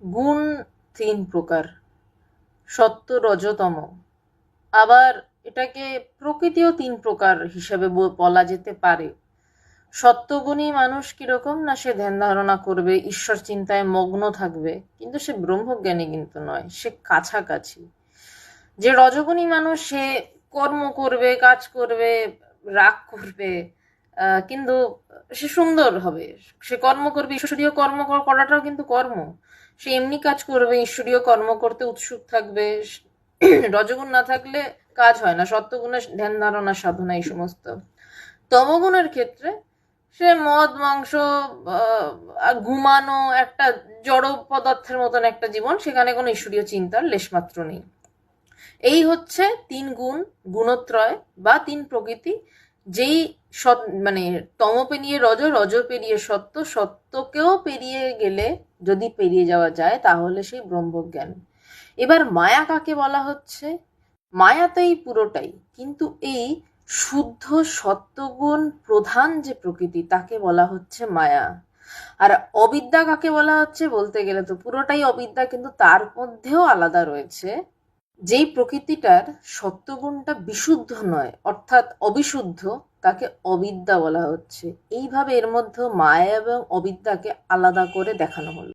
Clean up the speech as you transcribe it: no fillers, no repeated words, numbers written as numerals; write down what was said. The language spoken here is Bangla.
গুণ তিন প্রকার, সত্য, রজতম। আবার এটাকে প্রকৃতিও তিন প্রকার হিসেবে বলা যেতে পারে। সত্যগুণী মানুষ কিরকম না, সে ধ্যান ধারণা করবে, ঈশ্বর চিন্তায় মগ্ন থাকবে, কিন্তু সে ব্রহ্মজ্ঞানী কিন্তু নয়, সে কাছাকাছি। যে রজগুণী মানুষ, সে কর্ম করবে, কাজ করবে, রাগ করবে, কিন্তু সে সুন্দর হবে। সে কর্ম করবে, ঈশ্বরীয় কর্ম করাটাও কিন্তু কর্ম। সে এমনি কাজ করবে, ঈশ্বরীয় কর্ম করতে উৎসুক থাকবে। রজগুণ না থাকলে কাজ হয় না, সত্যগুণে ধ্যান ধারণা সাধনা এই সমস্ত। তমগুণের ক্ষেত্রে সে মদ মাংস, ঘুমানো, একটা জড় পদার্থের মতন একটা জীবন, সেখানে কোনো ঈশ্বরীয় চিন্তার লেশমাত্র নেই। এই হচ্ছে তিন গুণ, গুণত্রয় বা তিন প্রকৃতি। যেই মানে তম পেরিয়ে রজ, রজ পেরিয়ে সত্য, সত্যকেও পেরিয়ে গেলে, যদি পেরিয়ে যাওয়া যায়, তাহলে সেই ব্রহ্মজ্ঞান। এবার মায়া কাকে বলা হচ্ছে? মায়া তো এই পুরোটাই, কিন্তু এই শুদ্ধ সত্যগুণ প্রধান যে প্রকৃতি, তাকে বলা হচ্ছে মায়া। আর অবিদ্যা কাকে বলা হচ্ছে? বলতে গেলে তো পুরোটাই অবিদ্যা, কিন্তু তার মধ্যেও আলাদা রয়েছে যেই প্রকৃতিটার সত্ত্বগুণটা বিশুদ্ধ নয়, অর্থাৎ অবিশুদ্ধ, তাকে অবিদ্যা বলা হচ্ছে। এইভাবে এর মধ্যে মায়া এবং অবিদ্যাকে আলাদা করে দেখানো হলো।